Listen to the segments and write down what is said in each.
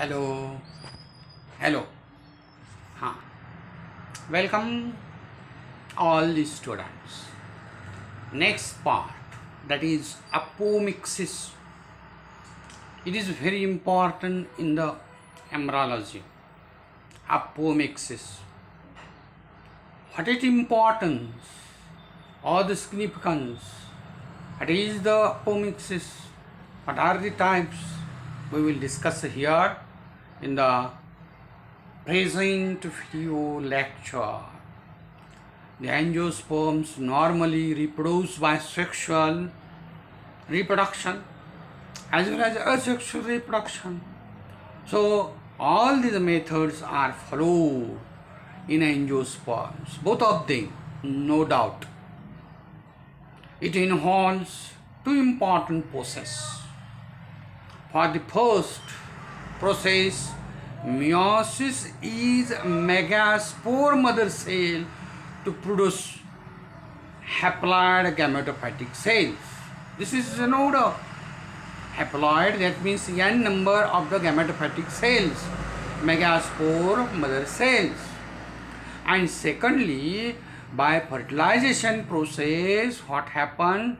Hello hello हाँ welcome all the students. Next part, that is apomixis. It is very important in the embryology. Apomixis, what is importance or the significance? What is the apomixis? What are the types? We will discuss here in the present video lecture. The angiosperms normally reproduce by sexual reproduction as well as asexual reproduction. So all these methods are followed in angiosperms, both of them, no doubt. It involves two important processes. For the first process, meiosis is megaspore mother cell to produce haploid gametophytic cells. This is an order. Haploid, that means n number of the gametophytic cells, megaspore mother cells. And secondly, by fertilization process, what happens?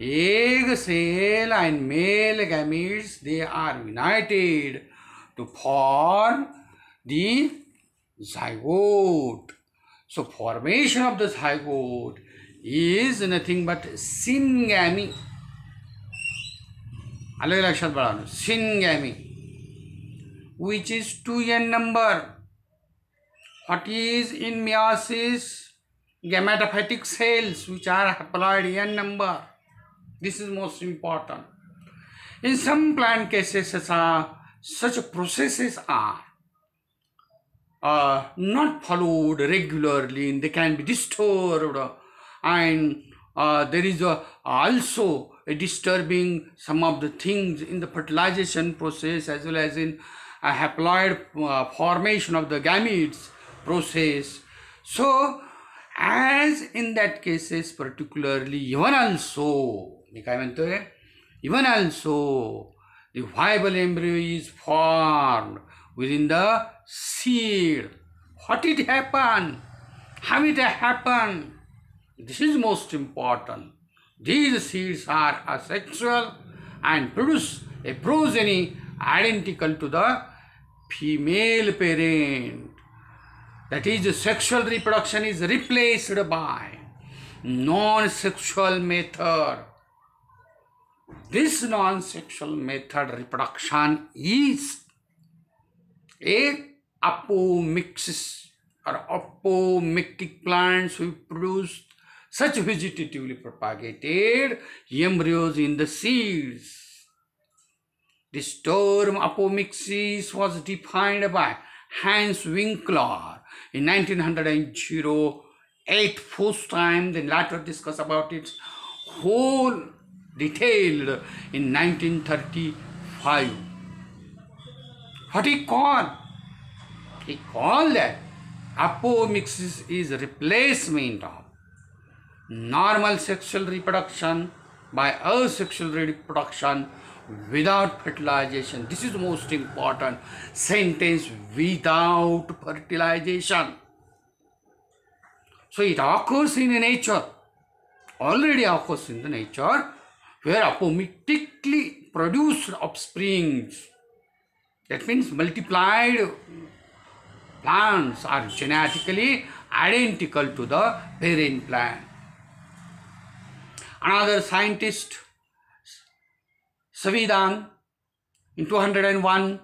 Egg cell and male gametes, they are united to form the zygote. So formation of the zygote is nothing but syngamy. अलग लक्षात बढ़ाना syngamy, which is 2n number. What is in meiosis? Gametophytic cells which are haploid n number. This is most important. In some plant cases, such processes are not followed regularly, they can be disturbed, and there is also a disturbing some of the things in the fertilization process as well as in a haploid formation of the gametes process. So as in that cases particularly, even also the viable embryo is formed within the seed. What it happened? How it happened? This is most important. These seeds are asexual and produce a progeny identical to the female parent. That is, the sexual reproduction is replaced by non-sexual method. This non-sexual method reproduction is a apomixis or apomictic plants who produce such vegetatively propagated embryos in the seeds. This term apomixis was defined by Hans Winkler in 1908 first time, then later discuss about its whole detailed in 1935. What he called? He called that apomixis is replacement of normal sexual reproduction by asexual reproduction without fertilization. This is the most important sentence, without fertilization. So it occurs in nature, already occurs in the nature, where apomictically produced offsprings, that means multiplied plants, are genetically identical to the parent plant. Another scientist, Savidan, in 201,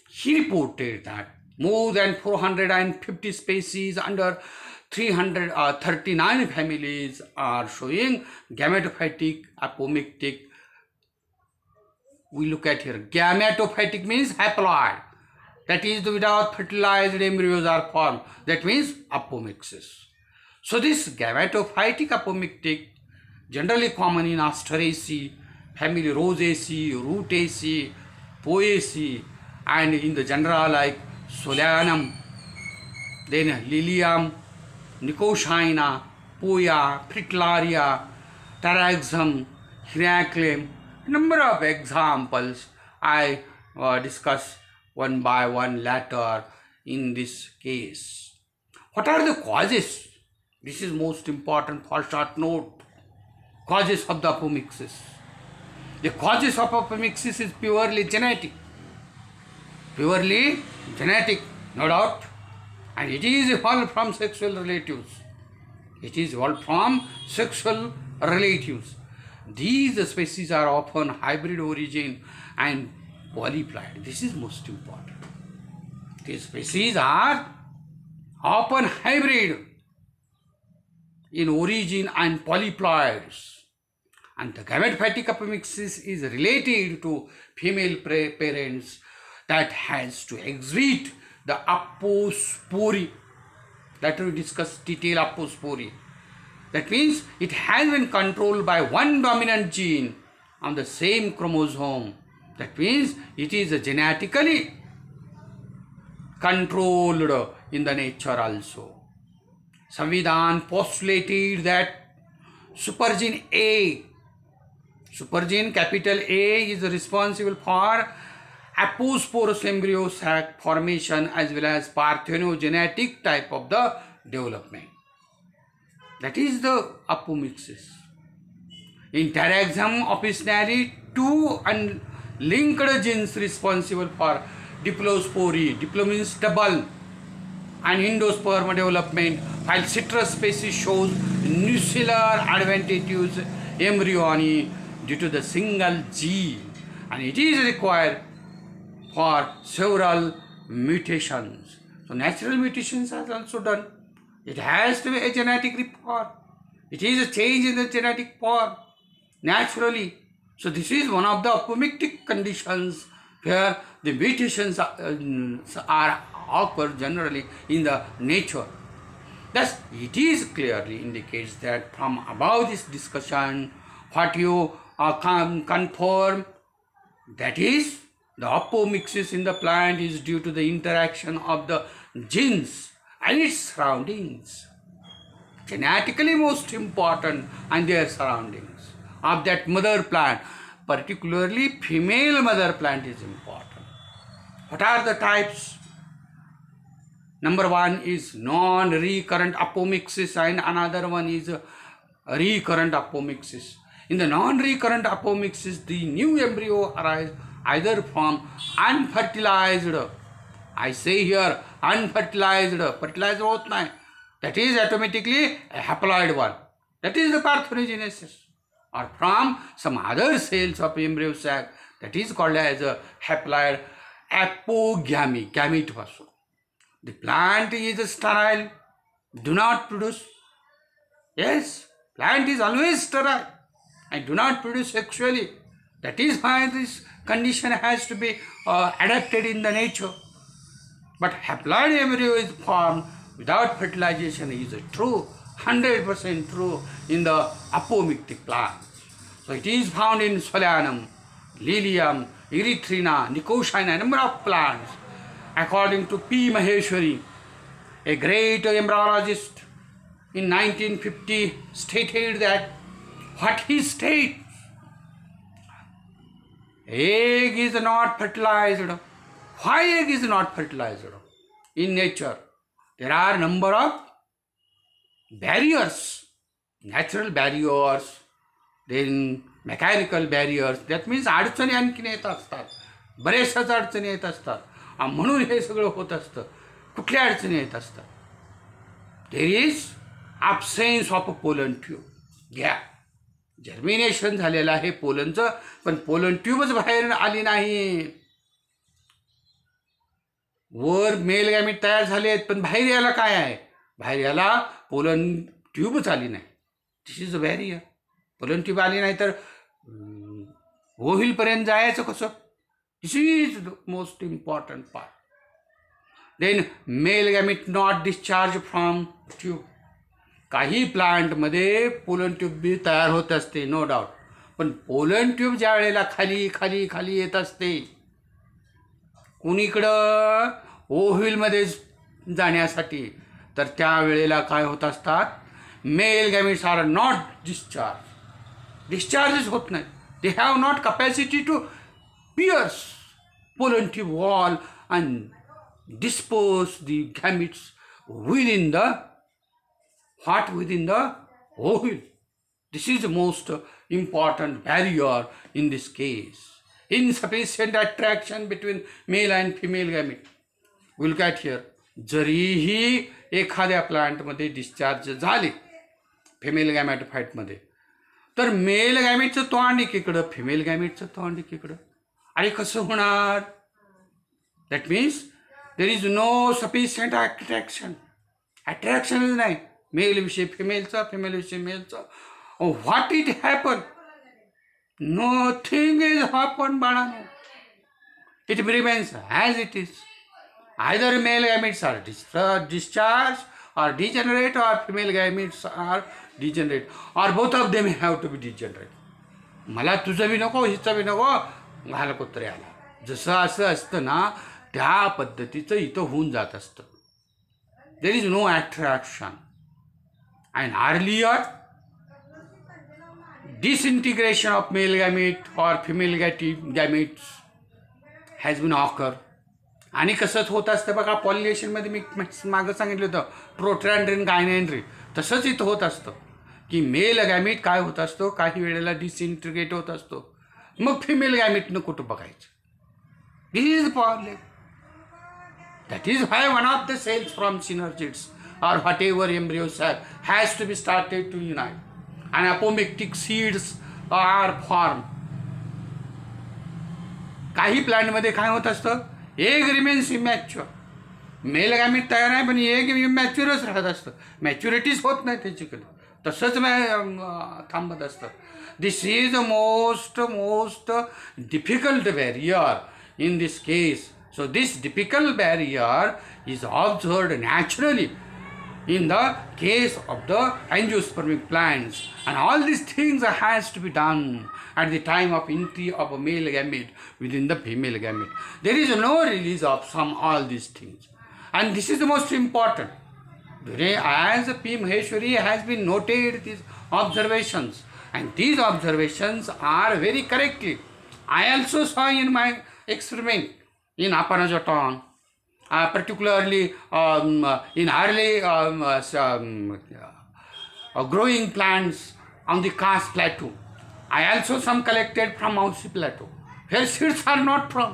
he reported that more than 450 species under 339 families are showing gametophytic apomictic. We look at here, gametophytic means haploid, that is, without fertilized embryos are formed, that means apomixis. So this gametophytic apomictic, generally common in Asteraceae, family Rosaceae, Rutaceae, Poaceae, and in the genera like Solanum, then Lilium, Nicotiana, Poa, Fritillaria, Taraxum, Heracleum. Number of examples I discuss one by one later in this case. What are the causes? This is most important for short note. Causes of the apomixis. The causes of apomixis is purely genetic. Purely genetic, no doubt. And it is evolved from sexual relatives. It is evolved from sexual relatives. These species are often hybrid origin and polyploid. This is most important. These species are often hybrid in origin and polyploids. And the gametophytic apomixis is related to female parents that has to exhibit the apospory. That we discussed detail apospory. That means it has been controlled by one dominant gene on the same chromosome. That means it is genetically controlled in the nature also. Samvidhan postulated that supergene A, supergene capital A, is responsible for aposporous embryo sac formation as well as parthenogenetic type of the development. That is the apomixis. In Taraxum officinale, two unlinked genes responsible for diplospory, diplo means double, and endosperm development, while citrus species shows nuclear advantageous embryony due to the single gene, and it is required for several mutations. So natural mutations are also done. It has to be a genetic report. It is a change in the genetic form naturally. So this is one of the apomictic conditions where the mutations are occur generally in the nature. Thus, it is clearly indicates that from above this discussion, what you can confirm, that is, the apomixis in the plant is due to the interaction of the genes and its surroundings. Genetically most important and their surroundings of that mother plant, particularly female mother plant is important. What are the types? Number one is non-recurrent apomixis and another one is recurrent apomixis. In the non-recurrent apomixis, the new embryo arises either from unfertilized, I say here unfertilized, fertilized hot nahi, that is automatically a haploid one, that is the parthenogenesis, or from some other cells of embryo sac, that is called as a haploid apogamy, gamete vaso. The plant is sterile, do not produce, yes, plant is always sterile and do not produce sexually. That is why this condition has to be adapted in the nature. But haploid embryo is formed without fertilization is true, 100% true in the apomictic plants. So it is found in Solanum, Lilium, Erythrina, Nicotiana, a number of plants. According to P. Maheshwari, a great embryologist in 1950 stated that what he states, egg is not fertilized. Why egg is not fertilized? In nature, there are a number of barriers, natural barriers, then mechanical barriers. That means अडचणी आणखीन येत असतात, बरेचशाच अडचणी येत असतात, म्हणून हे सगळं होत असतं. कुठल्या अडचणी येत असतात? There is absence of pollen tube, gap, germination झालेलं आहे पोलनचं, पण पोलन ट्यूबच बाहेर आली नाही. वर मेल गॅमेट तयार झाले आहेत, पण बाहेर यायला काय आहे? बाहेर याला पोलन ट्यूबच आली नाही. This is a barrier. Pollen tube आली नाही तर ओव्हिलपर्यंत जायचं कसं? This is the most important part. Then male gamete not discharge from tube. काही प्लांटमध्ये पोलन ट्यूब बी तयार होत असते, नो डाऊट, पण पोलन ट्यूब ज्या वेळेला खाली खाली खाली येत असते कुणीकडं ओव्हिलमध्ये जाण्यासाठी, तर त्यावेळेला काय होत असतात? Male gametes are not discharges होत नाही. They have not capacity to pierce pollen tube wall and disperse the gametes within the ovule. This is the most important barrier in this case. Insufficient attraction between male and female gamete. We look at here. जरीही एखाद्या प्लांटमध्ये discharge झाले female गॅमेटोफाइटमध्ये, तर mail गॅमेटचं तोंड एकीकडं, female गॅमेटचं तोंड एकीकडं. आणि कसं होणार? That means there is no sufficient अट्रॅक्शनच नाही. मेल विषयी फिमेलचा, फिमेल विषयी मेलचा. What it happen? Nothing is happen बाळांनो. It remains as it is. Either male gametes are discharged or degenerate, or female gametes are degenerate, or both of them have to be degenerate. मला तुझं B नको, हिचं B नको, घाल कुत्र्याला. जसं असं असतं ना, त्या पद्धतीचं इथं होऊन जात असतं. There is no attraction. And earlier disintegration of male gamete or female gametes has been occurred. आणि कसंच होत असतं बघा, पॉलिनेशनमध्ये मी मागं सांगितलं होतं प्रोट्रॅन्ड्रिन गायनेंड्री, तसंच इथं होत असतं की मेल गॅमिट काय होत असतो, काही वेळेला डिसइंटिग्रेट होत असतो, मग फिमेल गॅमिटनं कुठं बघायचं. This is problem. That is why one of the cells from synergids or whatever embryo sac has to be started to unite, and apomictic seeds are formed. काही प्लांटमध्ये काय होत असतं, egg remains immature. Mail gamete तयार आहे पण egg इमॅच्युअरच राहत असतं, मॅच्युरिटीज होत नाही त्याच्याकडे, तसंच थांबत असतं. This is the most difficult barrier in this case. So this difficult barrier is observed naturally in the case of the angiospermic plants, and all these things has to be done at the time of entry of a male gamete within the female gamete. There is no release of all these things, and this is the most important. As P. Maheshwari has been noted these observations, and these observations are very correctly. I also saw in my experiment in Apanajaton, particularly in early growing plants on the Khas Plateau. I also some collected from Mausi Plateau, where seeds are not from.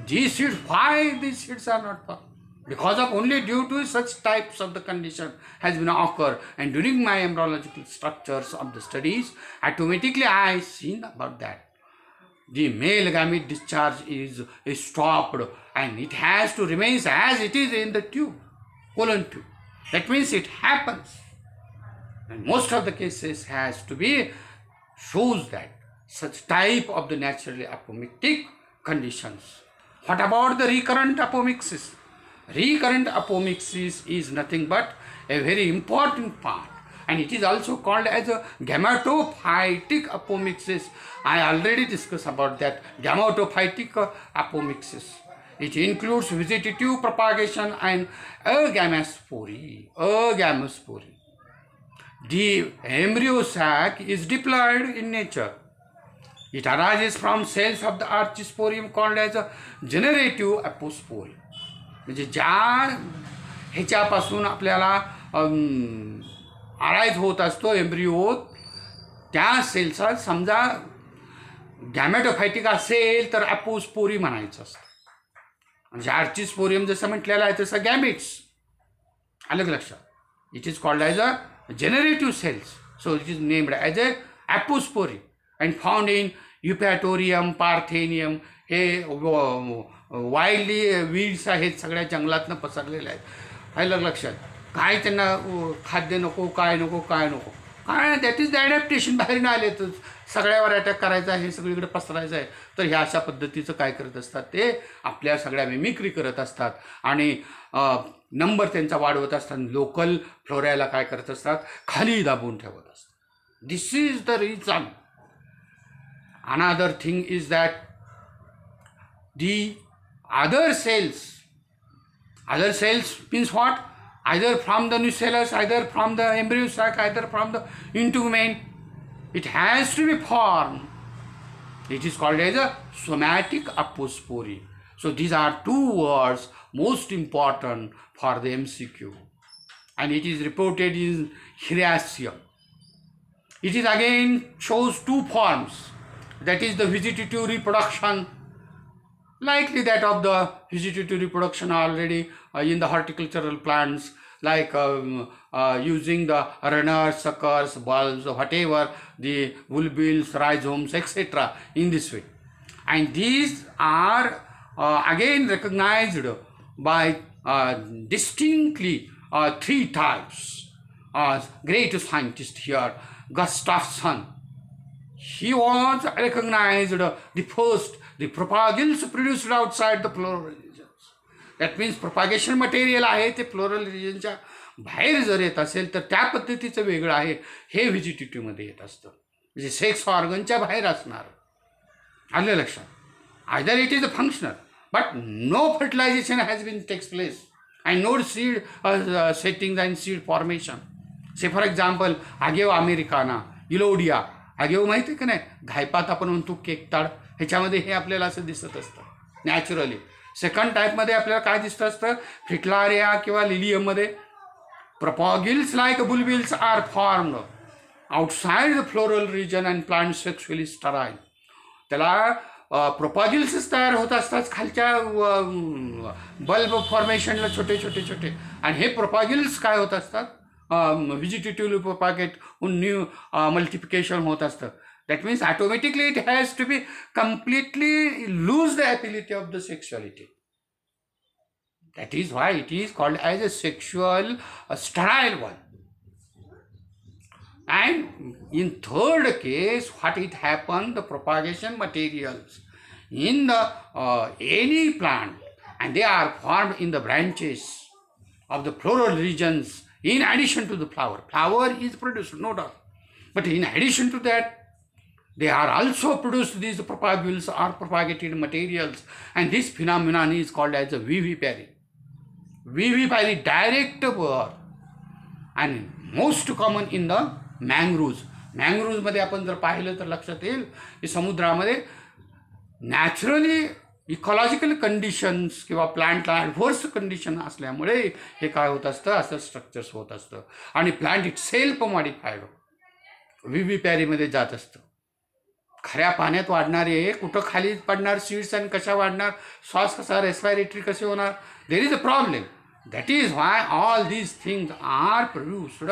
These seeds, why these seeds are not from? Because of only due to such types of the condition has been occurred, and during my embryological structures of the studies, automatically I seen about that. The male gamete discharge is stopped, and it has to remain as it is in the tube, colon tube. That means it happens, and most of the cases has to be shows that such type of the naturally apomictic conditions. What about the recurrent apomixis? Recurrent apomixis is nothing but a very important part, and it is also called as a gametophytic apomixis. I already discussed about that gametophytic apomixis. It includes vegetative propagation and agamospore. The embryo sac is diploid in nature. It arises from cells of the archisporium called as a generative apospore. म्हणजे ज्या ह्याच्यापासून आपल्याला arise होत असतो embryo, त्या सेल्सचा समजा गॅमेटोफायटिक असेल तर अपोस्पोरी म्हणायचं असतं. म्हणजे आर्चिस्पोरियम जसं म्हटलेलं आहे तसं गॅमेट्स. अलग लक्षात. It is called as a generative cells. So it is named as a apospory and found in Eupatorium, Parthenium. हे वाईल्डली वीड्स आहेत, सगळ्या जंगलातनं पसरलेले आहेत. अलग लक्षात. काय त्यांना खाद्य नको, काय नको, काय नको, काय दॅट इज द ॲडॅप्टेशन. बाहेरनं आले तर सगळ्यावर अटॅक करायचा आहे, सगळीकडे पसरायचं आहे. तर ह्या अशा पद्धतीचं काय करत असतात, ते आपल्या सगळ्या मिमिक्री करत असतात आणि नंबर त्यांचा वाढवत असतात. लोकल फ्लोराला काय करत असतात, खाली दाबून ठेवत असतात. This is the reason. Another thing is that the other cells means what? Either from the nucellus, either from the embryo sac, either from the integument. It has to be formed. It is called as a somatic apospore. So these are two words most important for the MCQ, and it is reported in Hieracium. It is again shows two forms, that is the vegetative reproduction, likely that of the vegetative reproduction already in the horticultural plants, like using the runners, suckers, bulbs, whatever, the bulbils, rhizomes, etc. in this way. And these are again recognized by distinctly three types. Great scientist here, Gustafsson, he was recognized the first, the propagules produced outside the floral regions. That means propagation material आहे ते floral रिजनच्या बाहेर जर येत असेल तर त्या पद्धतीचं वेगळं आहे, हे व्हेजिटेटिव्ह मध्ये येत असतं, म्हणजे सेक्स ऑर्गनच्या बाहेर असणार. आलं लक्षात? Either it is a functional, but no fertilization has been takes place and no seed settings and seed formation. Say for example, Agave americana, Elodia. Agave माहिती आहे का नाही, घायपात आपण म्हणतो केकताड, ह्याच्यामध्ये हे आपल्याला असं दिसत असतं नॅचरली. सेकंड टाईपमध्ये आपल्याला काय दिसत असतं, फ्रिटलारिया किंवा लिलियममध्ये propagules like bulbils are formed outside the floral region and plant sexually sterile. त्याला प्रोपॅग्युल्सच तयार होत असतात खालच्या बल्ब फॉर्मेशनला छोटे छोटे छोटे, आणि हे प्रोपॅग्युल्स काय होत असतात, व्हेजिटेटिव्ह प्रोपॅगेट न्यू मल्टिप्लिकेशन होत असतं. That means automatically it has to be completely lose the ability of the sexuality. That is why it is called as a sexual sterile one. And in third case, what it happened, the propagation materials in the any plant, and they are formed in the branches of the floral regions in addition to the flower. Flower is produced, no doubt, but in addition to that, they are also produced, these propagules are propagated materials, and this phenomenon is called as a vivipary. Vivipary, direct birth, and most common in the mangroves. मँग्रोव्जमध्ये आपण जर पाहिलं तर लक्षात येईल की समुद्रामध्ये naturally ecological conditions किंवा प्लांटला adverse condition असल्यामुळे हे काय होत असतं, असं स्ट्रक्चर्स होत असतं, आणि प्लांट इट सेल्फ मॉडिफाईड व्हिव्हिपॅरीमध्ये जात असतं. खऱ्या पाण्यात वाढणारे कुठं खाली पडणार सीड्स आणि कशा वाढणार, श्वास कसा, रेस्पिरेटरी कसे होणार, there is a problem. That is why all these things are produced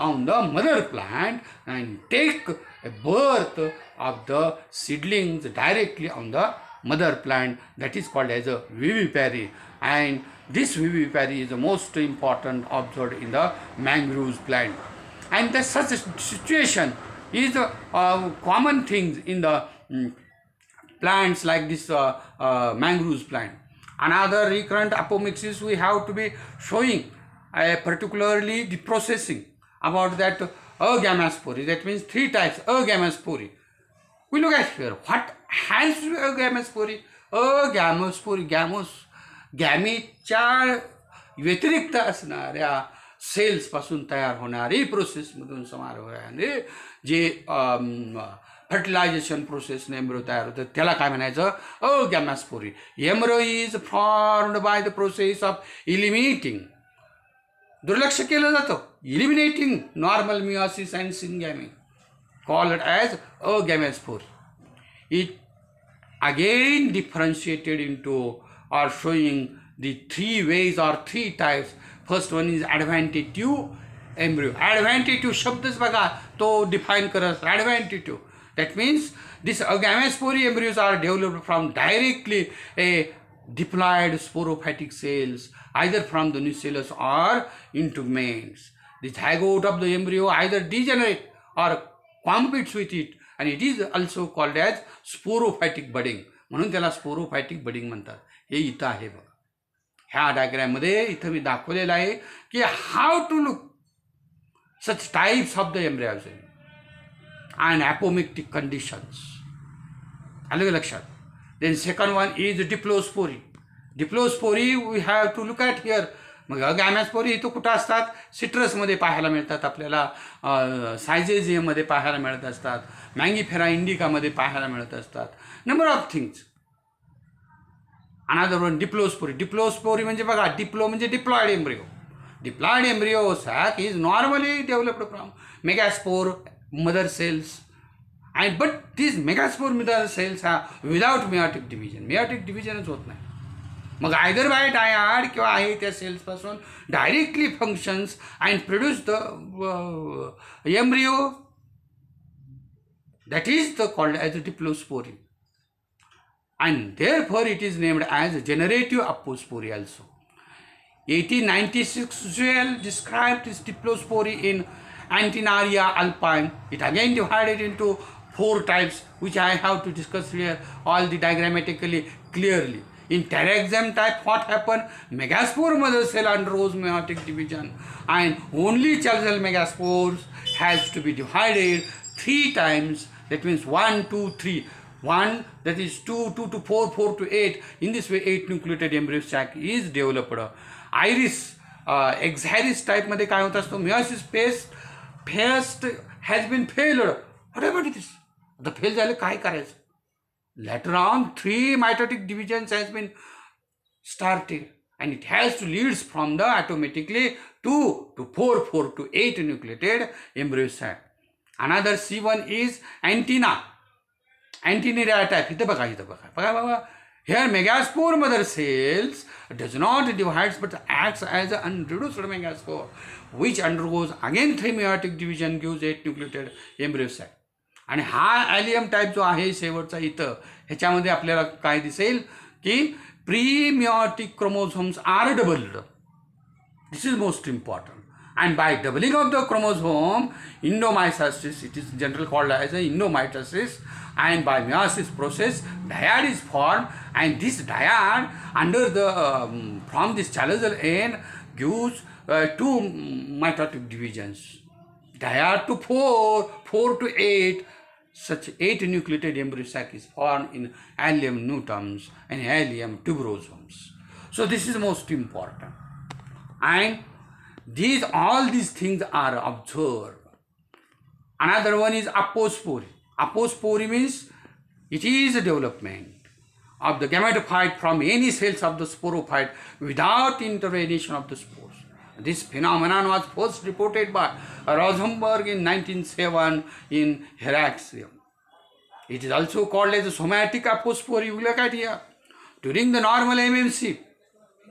on the mother plant and take a birth of the seedlings directly on the mother plant. That is called as a vivipary, and this vivipary is the most important observed in the mangroves plant. And that such a situation is common things in the plants like this mangroves plant. Another recurrent apomixis we have to be showing, particularly the processing about that agamospore. That means three types agamospore. We look at here, what has to be agamospore? Agamospore, गॅमेटच्या व्यतिरिक्त असणाऱ्या sales पासून तयार होणारी प्रोसेसमधून समारोहाने जे fertilisation प्रोसेसने एम्ब्रो तयार होतं त्याला काय म्हणायचं, agamospory. Embryo is formed by the process of eliminating, दुर्लक्ष केलं जातं, eliminating normal meiosis and syngamy, called as agamospory. It again differentiated into or showing the three ways or three types. First one is adventative embryo. Adventative शब्दच बघा तो define करत, adventative. That means these agamospore embryos are developed from directly a diploid sporophytic cells, either from the nucellus or integuments. The zygote of the embryo either degenerate or competes with it, and it is also called as sporophytic budding. म्हणून त्याला स्पोरोफायटिक budding म्हणतात. हे इथं आहे बघा, ह्या डायग्राममध्ये इथं मी दाखवलेलं आहे की how to look such types of the embryos and apomictic conditions. आलं लक्षात. Then second one is diplospore. Diplospore we have to look at here. मग गॅमॅस्पोरी इथं कुठं असतात, सिट्रसमध्ये पाहायला मिळतात आपल्याला, सायझेजियममध्ये पाहायला मिळत असतात, मँगीफेरा इंडिकामध्ये पाहायला मिळत असतात, number of things. Another one, diplospore. Diplospore म्हणजे बघा, diplo म्हणजे diploid embryo. Diploid embryo sac is normally developed from megaspore mother cells. And but these megaspore mother cells are without meiotic division. Meiotic division होत नाही. मग either by dyad किंवा आहे त्या cells पासून directly functions and produce the embryo. That is called as a diplospore. And therefore it is named as generative apospore also. 1896 Zell described this diplospore in Antinaria alpine. It again divided into 4 types, which I have to discuss here all the diagrammatically clearly. In Teraxam type, what happened? Megaspore mother cell undergoes meiotic division, and only cell megaspores has to be divided 3 times. That means 1, 2, 3. 1, that is 2, 2 to 4, 4 to 8. In this way, 8 nucleated embryo sac is developed. Iris, Exaris type मध्ये काय होत असतो? Meiosis phase has been failed. What about this? आता fail झाले, काय करायचं? Later on, 3 mitotic divisions has been started, and it has to leads from the automatically 2 to 4, 4 to 8 nucleated embryo sac. Another C1 is antenna. Antennaria type. इथं बघा. Here megaspore mother cells does not divide but acts as an unreduced megaspore, which undergoes again 3 meiotic division, gives 8 nucleated embryo sac. आणि हा ॲलियम type जो आहे शेवटचा इथं, ह्याच्यामध्ये आपल्याला काय दिसेल की premeiotic chromosomes are doubled. This is most important. And by doubling of the chromosome, endomitosis, it is generally called as endomitosis, and by meiosis process, dyad is formed, and this dyad under the from this chalazial end gives 2 mitotic divisions. Dyad to 4, 4 to 8, such 8 nucleated embryo sac is formed in allium nutums and allium tuberosomes. So this is most important. And all these things are observed. Another one is apospore. Apospore means it is a development of the gametophyte from any cells of the sporophyte without intervention of the spores. This phenomenon was first reported by Rosenberg in 1907 in Heraclium. It is also called as a somatic apospore. You look at here. During the normal MMC,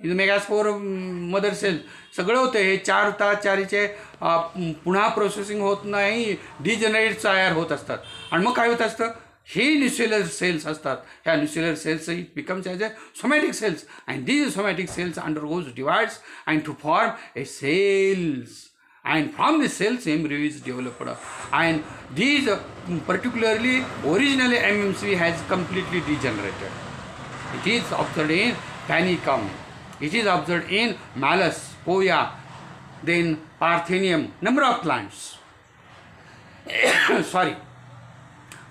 in the megaspore mother cell सगळं होतं. हे 4 तास 4चे पुन्हा processing होत नाही, degenerate तयार होत असतात. आणि मग काय होत असतं, हे न्यूसेलर सेल्स असतात. ह्या nucellar cells it becomes as a somatic cells, and these somatic cells undergoes divides and to form a cells, and from the cells embryo is developed. And these particularly originally MMC has completely degenerated. It is observed in Panicum. It is observed in Malus, Poya, then Parthenium, number of plants. Sorry.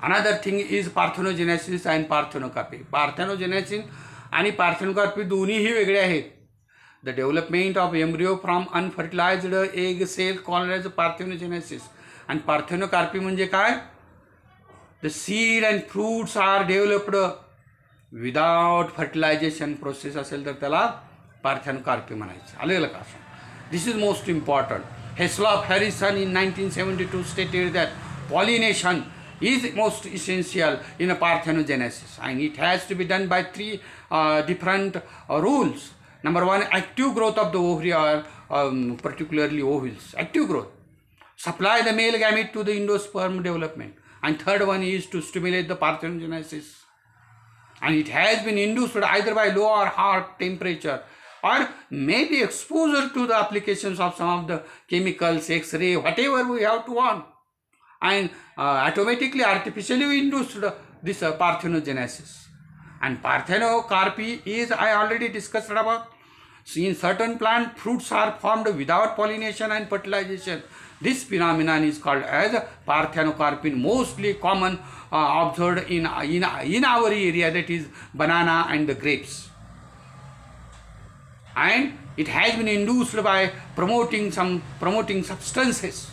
Another thing is parthenogenesis and parthenocarpy. Parthenogenesis and parthenocarpy दोन्हीही वेगळे आहेत. The development of embryo from unfertilized egg cell called as parthenogenesis. And parthenocarpy म्हणजे काय? The seed and fruits are developed without fertilization process असेल तर त्याला parthenocarpy म्हणायचं. आलेलं का? This is most important. Heslop Harrison in 1972 stated that pollination is most essential in a parthenogenesis, and it has to be done by 3 different rules. Number 1, active growth of the ovary or particularly ovules. Active growth. Supply the male gamete to the endosperm development. And third one is to stimulate the parthenogenesis. And it has been induced either by low or high temperature, or maybe exposure to the applications of some of the chemicals, X-ray, whatever we have to want. And automatically, artificially we induced this parthenogenesis. And parthenocarpy is, I already discussed about. In certain plant, fruits are formed without pollination and fertilization. This phenomenon is called as parthenocarpy, mostly common observed in our area, that is banana and the grapes. And it has been induced by promoting substances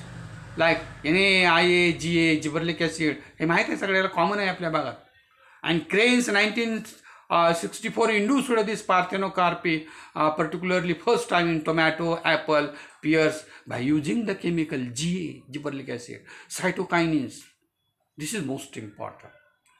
like NAIA, GA, gibberellic acid. हे माहिती आहे सगळ्याला, common आहे आपल्या भागात. And Crane's 19 64 induced this parthenocarpy, particularly first time in tomato, apple, pears, by using the chemical GA, gibberellic acid, cytokinins. This is most important.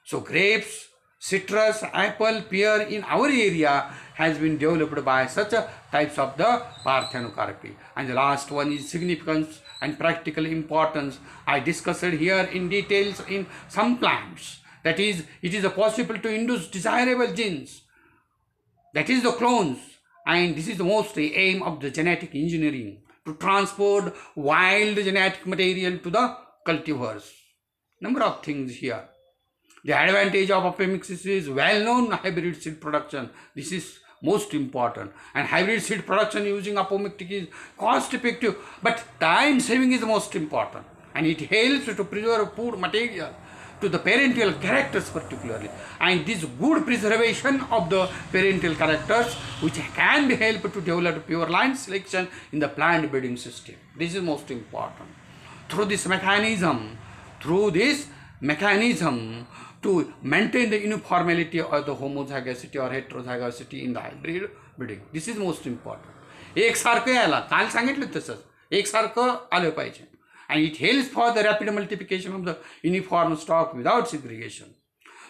So grapes, citrus, apple, pear in our area has been developed by such types of the parthenocarpy. And the last one is significance and practical importance. I discussed here in details in some plants. That is, it is possible to induce desirable genes. That is the clones. And this is the most aim of the genetic engineering, to transport wild genetic material to the cultivars. Number of things here. The advantage of apomixis is well-known hybrid seed production. This is most important. And hybrid seed production using apomictic is cost-effective, but time-saving is most important. And it helps to preserve food material to the parental characters particularly. And this good preservation of the parental characters, which can be helped to develop pure line selection in the plant breeding system. This is most important. Through this mechanism, to maintain the uniformity or the homozygosity or heterozygosity in the hybrid breeding. This is most important. एकसारखं याला काल सांगितलं तसंच एकसारखं आलं पाहिजे. And it helps for the rapid multiplication of the uniform stock without segregation.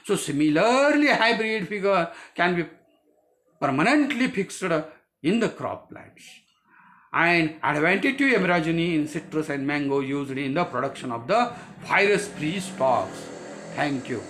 So similarly, hybrid figure can be permanently fixed in the crop plants. And advantative embryogeny in citrus and mango used in the production of the virus-free stocks. Thank you.